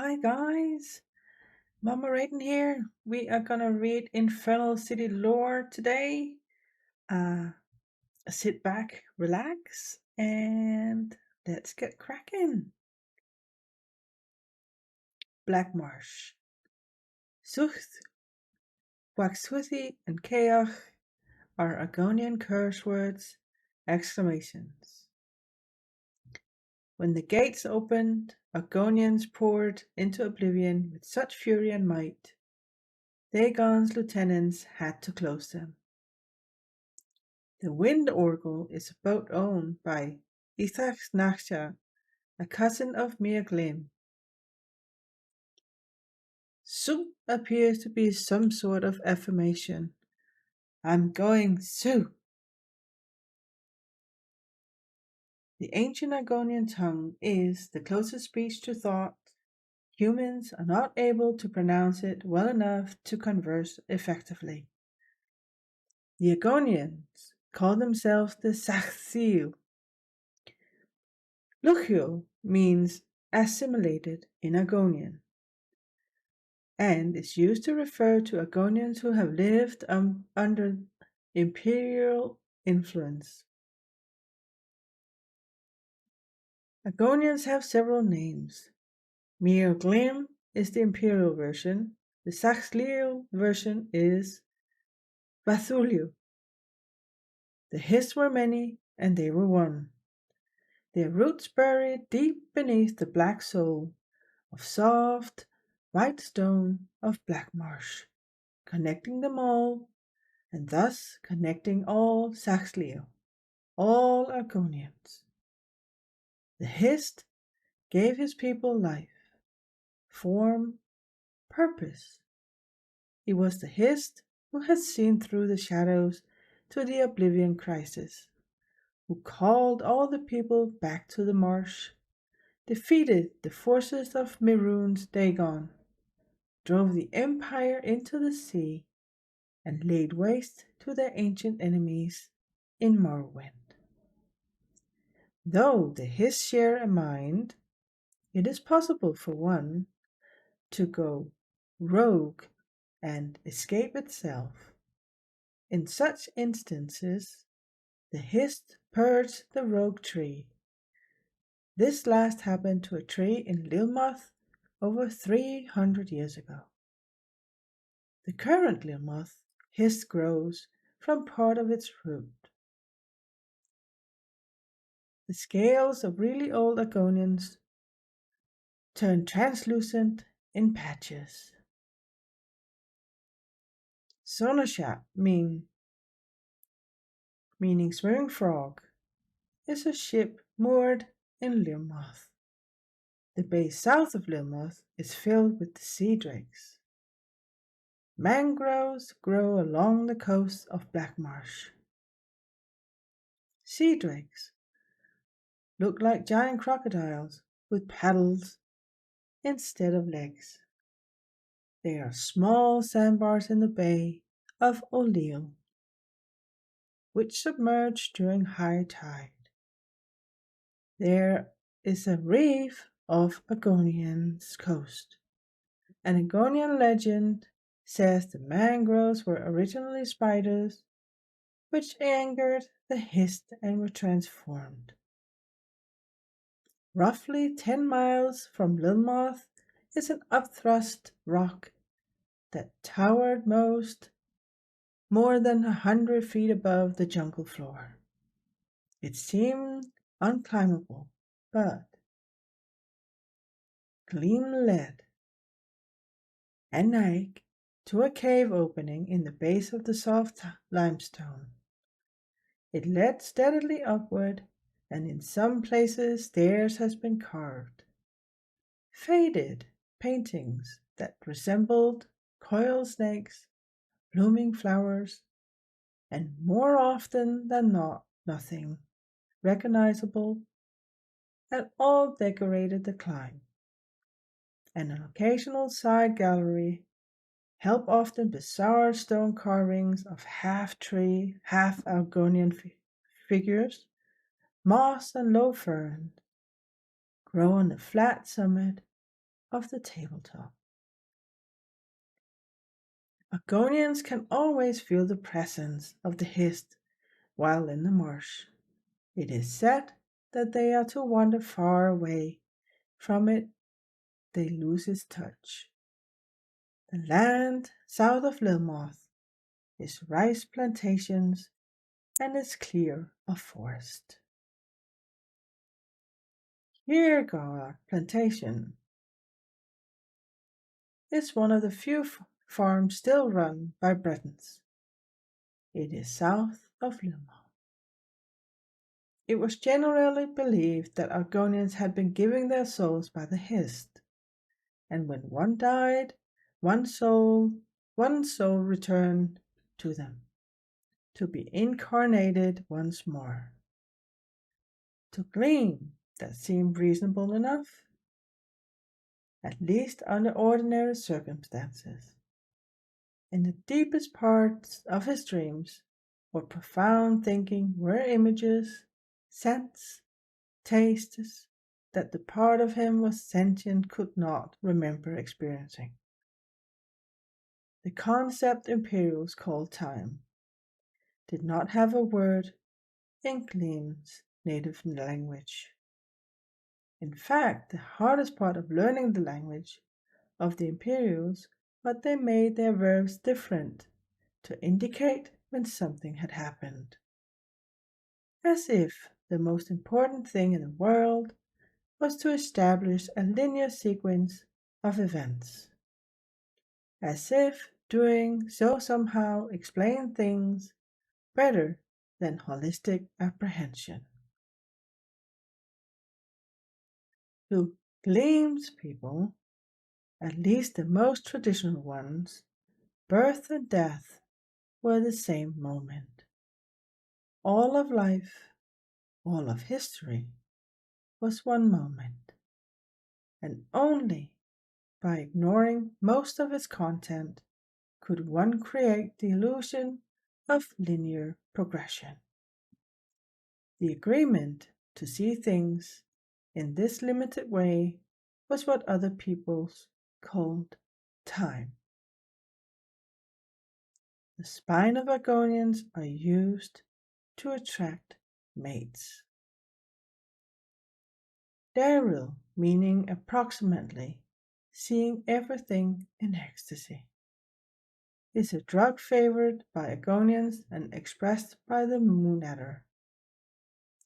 Hi guys, Mama Raiden here. We are gonna read Infernal City lore today. Uh, Sit back, relax, and let's get cracking. Black Marsh. Zucht, Waxwithy, and Keach are Argonian curse words, exclamations. When the gates opened, Argonians poured into oblivion with such fury and might, Dagon's lieutenants had to close them. The wind oracle is a boat owned by Ithach Nachja, a cousin of Mirglim. Su appears to be some sort of affirmation. I'm going Su. The ancient Argonian tongue is the closest speech to thought. Humans are not able to pronounce it well enough to converse effectively. The Argonians call themselves the Saxil. Luchio means assimilated in Argonian, and is used to refer to Argonians who have lived under imperial influence. Argonians have several names. Mirglim is the imperial version. The Saxlial version is Vathulio. The His were many, and they were one. Their roots buried deep beneath the black soul of soft, white stone of Black Marsh, connecting them all, and thus connecting all Saxlio, all Argonians. The Hist gave his people life, form, purpose. He was the Hist who had seen through the shadows to the Oblivion crisis, who called all the people back to the marsh, defeated the forces of Mehrunes Dagon, drove the empire into the sea, and laid waste to their ancient enemies in Morrowind. Though the His share a mind, it is possible for one to go rogue and escape itself. In such instances, the Hist purged the rogue tree. This last happened to a tree in Lilmoth over 300 years ago. The current Lilmoth Hist grows from part of its root. The scales of really old Argonians turn translucent in patches. Sonosha, meaning swimming frog, is a ship moored in Lilmoth. The bay south of Lilmoth is filled with the sea drakes. Mangroves grow along the coast of Black Marsh. Sea drakes look like giant crocodiles with paddles instead of legs. They are small sandbars in the bay of Olil, which submerge during high tide. There is a reef off Argonian's coast. An Argonian legend says the mangroves were originally spiders, which angered the Hist and were transformed. Roughly 10 miles from Lilmoth is an upthrust rock that towered more than 100 feet above the jungle floor. It seemed unclimbable, but Gleam led Anaik to a cave opening in the base of the soft limestone. It led steadily upward, and in some places stairs has been carved. Faded paintings that resembled coiled snakes, blooming flowers, and more often than not nothing recognizable at all decorated the climb. And an occasional side gallery held often bizarre stone carvings of half-tree, half-Argonian figures. Moss and low fern grow on the flat summit of the tabletop. Argonians can always feel the presence of the Hist while in the marsh. It is said that they are to wander far away from it, they lose its touch. The land south of Lilmoth is rice plantations and is clear of forest. Yeargar Plantation is one of the few farms still run by Bretons. It is south of Lilmoth. It was generally believed that Argonians had been giving their souls by the Hist, and when one died, one soul returned to them, to be incarnated once more. To Gleam, that seemed reasonable enough, at least under ordinary circumstances. In the deepest parts of his dreams or profound thinking were images, scents, tastes that the part of him was sentient could not remember experiencing. The concept Imperials called time did not have a word in Gleam's native language. In fact, the hardest part of learning the language of the Imperials was they made their verbs different to indicate when something had happened. As if the most important thing in the world was to establish a linear sequence of events. As if doing so somehow explained things better than holistic apprehension. To Gleam's people, at least the most traditional ones, birth and death were the same moment. All of life, all of history, was one moment, and only by ignoring most of its content could one create the illusion of linear progression. The agreement to see things in this limited way was what other peoples called time. The spine of Argonians are used to attract mates. Daryl, meaning approximately seeing everything in ecstasy, is a drug favored by Argonians and expressed by the moon adder.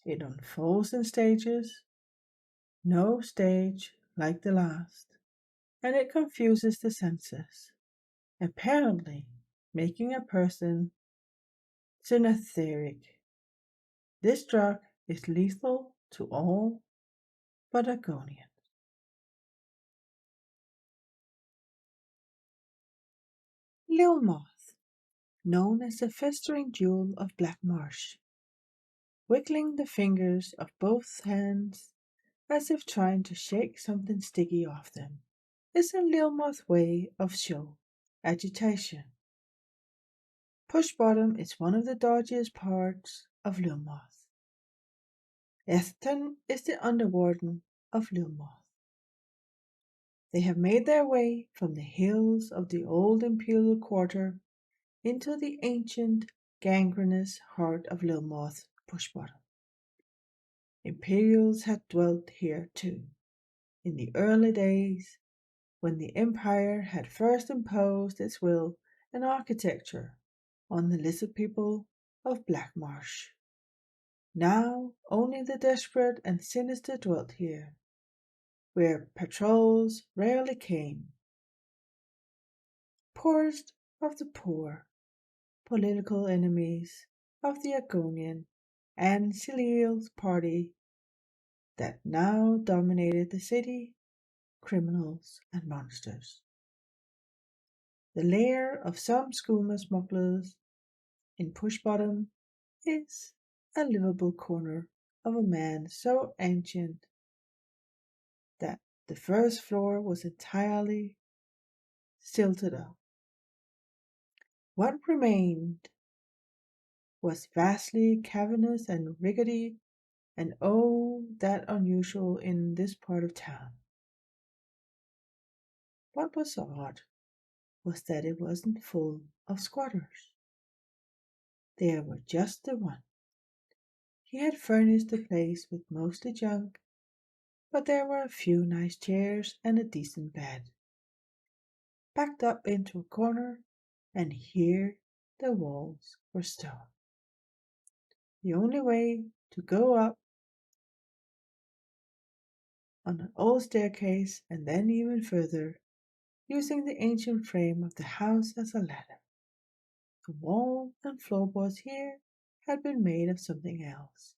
It unfolds in stages, no stage like the last, and it confuses the senses, apparently making a person synesthetic. This drug is lethal to all but Argonians. Lilmoth, known as the festering jewel of Black Marsh, wiggling the fingers of both hands as if trying to shake something sticky off them, is a Lilmoth way of show agitation. Push bottom is one of the dodgiest parts of Lilmoth. Etherton is the underwarden of Lilmoth. They have made their way from the hills of the old imperial quarter into the ancient, gangrenous heart of Lilmoth push bottom. Imperials had dwelt here too, in the early days when the Empire had first imposed its will and architecture on the lizard people of Black Marsh. Now only the desperate and sinister dwelt here, where patrols rarely came. Poorest of the poor, political enemies of the Argonian and Celial's party that now dominated the city, criminals and monsters. The lair of some schooner smugglers in Push Bottom is a livable corner of a man so ancient that the first floor was entirely silted up. What remained was vastly cavernous and rickety, and oh, that unusual in this part of town. What was odd was that it wasn't full of squatters. There were just the one. He had furnished the place with mostly junk, but there were a few nice chairs and a decent bed, backed up into a corner, and here the walls were stone. The only way to go up on an old staircase and then even further, using the ancient frame of the house as a ladder. The wall and floorboards here had been made of something else,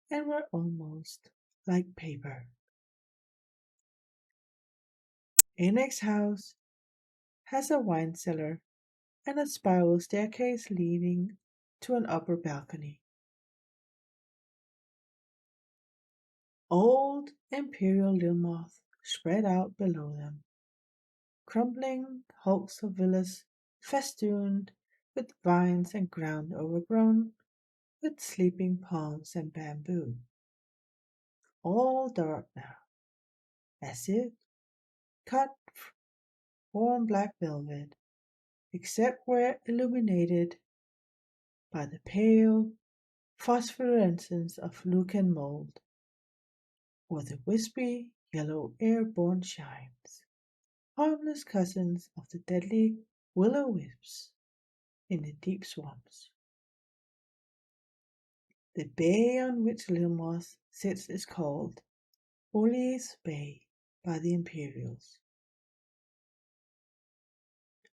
and were almost like paper. Anne's house has a wine cellar and a spiral staircase leading to an upper balcony. Old imperial Lilmoth spread out below them, crumbling hulks of villas festooned with vines and ground overgrown with sleeping palms and bamboo, all dark now, as if cut warm black velvet, except where illuminated by the pale phosphorescence of lucan mold, or the wispy yellow airborne chimes, harmless cousins of the deadly will-o'-wisps in the deep swamps. The bay on which Lilmoth sits is called Ole's Bay by the Imperials.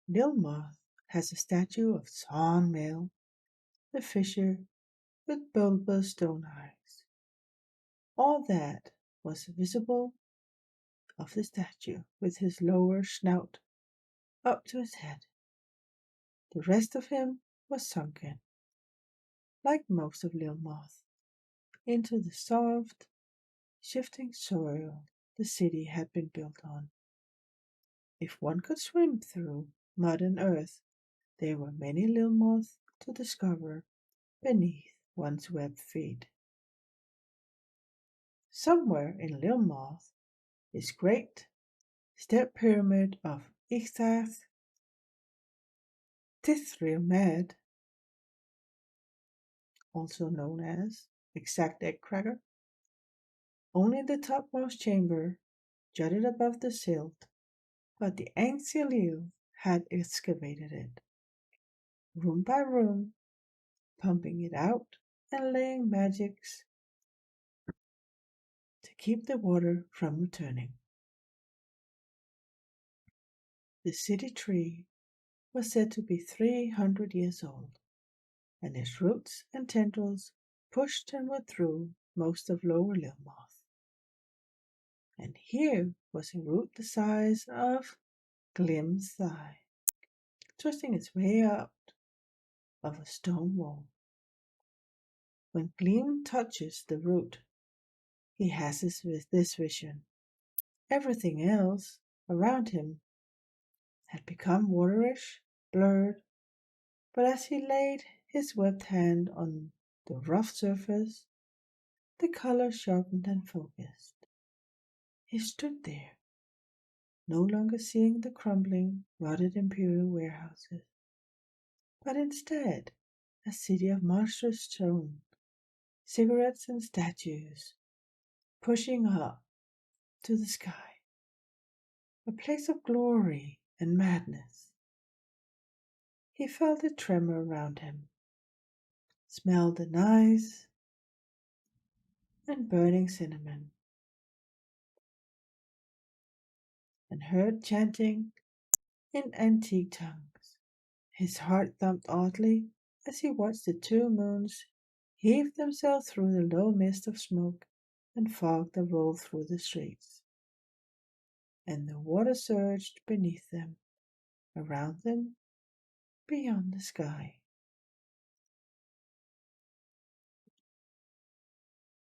Lilmoth has a statue of Son Mel, the fisher with bulbous stone eyes. All that was visible of the statue with his lower snout up to his head. The rest of him was sunken, like most of Lilmoth, into the soft, shifting soil the city had been built on. If one could swim through mud and earth, there were many Lilmoths to discover beneath one's webbed feet. Somewhere in Lilmoth is great step pyramid of Ixtath Tithrilmed, also known as exact egg cracker. Only the topmost chamber jutted above the silt, but the Ancilil had excavated it, room by room, pumping it out and laying magics to keep the water from returning. The city tree was said to be 300 years old, and its roots and tendrils pushed and went through most of Lower Lilmoth. And here was a root the size of Glim's thigh, twisting its way out of a stone wall. When Glim touches the root, he has this vision. Everything else around him had become waterish, blurred, but as he laid his webbed hand on the rough surface, the color sharpened and focused. He stood there, no longer seeing the crumbling, rotted imperial warehouses, but instead a city of monstrous stone, cigarettes and statues, pushing up to the sky, a place of glory and madness. He felt a tremor around him, smelled the nice and burning cinnamon, and heard chanting in antique tongues. His heart thumped oddly as he watched the two moons heave themselves through the low mist of smoke and fog that rolled through the streets, and the water surged beneath them, around them, beyond the sky.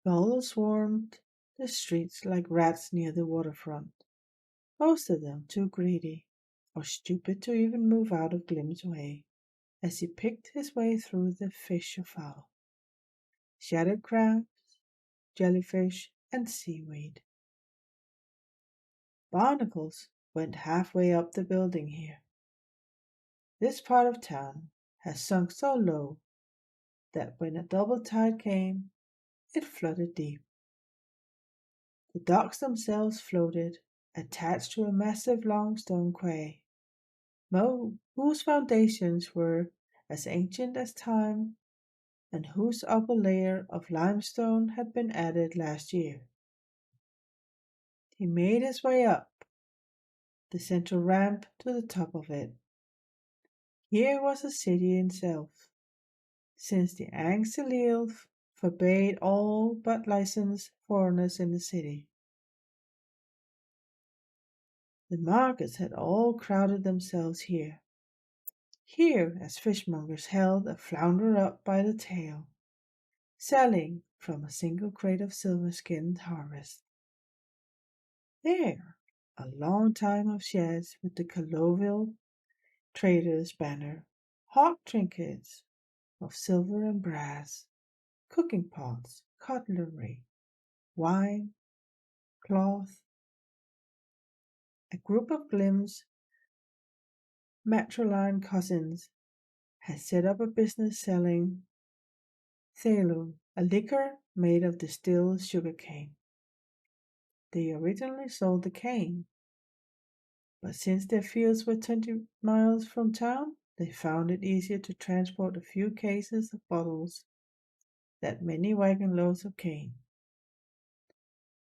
Gulls swarmed the streets like rats near the waterfront, most of them too greedy or stupid to even move out of Glim's way as he picked his way through the fish of fowl, shattered crabs, jellyfish, and seaweed. Barnacles went halfway up the building here. This part of town has sunk so low that when a double tide came, it flooded deep. The docks themselves floated, attached to a massive long stone quay, whose foundations were as ancient as time and whose upper layer of limestone had been added last year. He made his way up the central ramp to the top of it. Here was the city itself, since the Angstilil forbade all but licensed foreigners in the city. The markets had all crowded themselves here. Here, as fishmongers held a flounder up by the tail, selling from a single crate of silver-skinned harvest. There, a long time of sheds with the colloquial trader's banner, hawk trinkets of silver and brass, cooking pots, cutlery, wine, cloth. A group of Glim's matrilineal cousins had set up a business selling thelum, a liquor made of distilled sugar cane. They originally sold the cane, but since their fields were 20 miles from town, they found it easier to transport a few cases of bottles than many wagon loads of cane,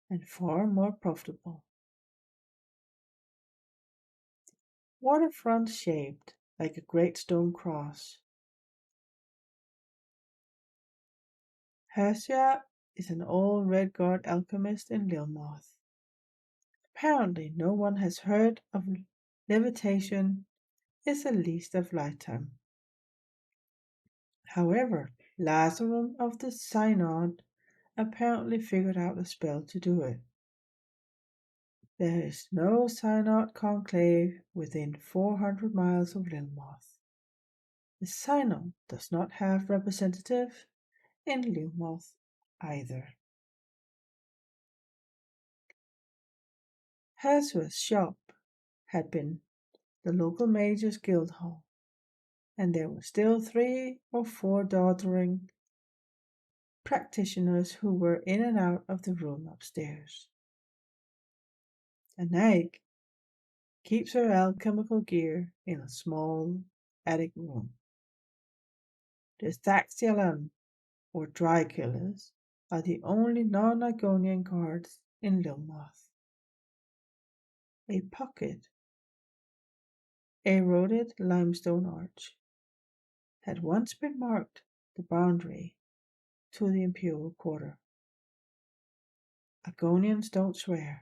and far more profitable. Waterfront shaped like a great stone cross. Hersia is an old Red Guard alchemist in Lilmoth. Apparently no one has heard of levitation is the least of lifetime. However, Lazarum of the Synod apparently figured out a spell to do it. There is no Synod conclave within 400 miles of Lilmoth. The Synod does not have representative in Lilmoth either. Hersua's shop had been the local major's guild hall, and there were still 3 or 4 doddering practitioners who were in and out of the room upstairs. A nag keeps her alchemical gear in a small attic room. The Thaxialan, or Dry Killers, are the only non-Argonian guards in Lilmoth. A pocket, eroded limestone arch, had once been marked the boundary to the Imperial Quarter. Argonians don't sweat.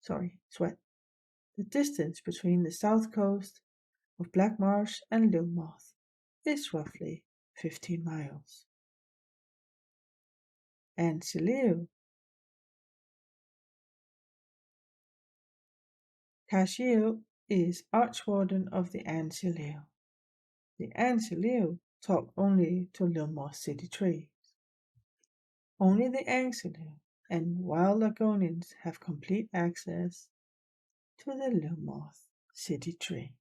The distance between the south coast of Black Marsh and Lilmoth is roughly 15 miles. And Celio, Cashiel, is Archwarden of the Ancilio. The Ancilio talk only to Lilmoth city trees. Only the Ancilio and wild Argonians have complete access to the Lilmoth city tree.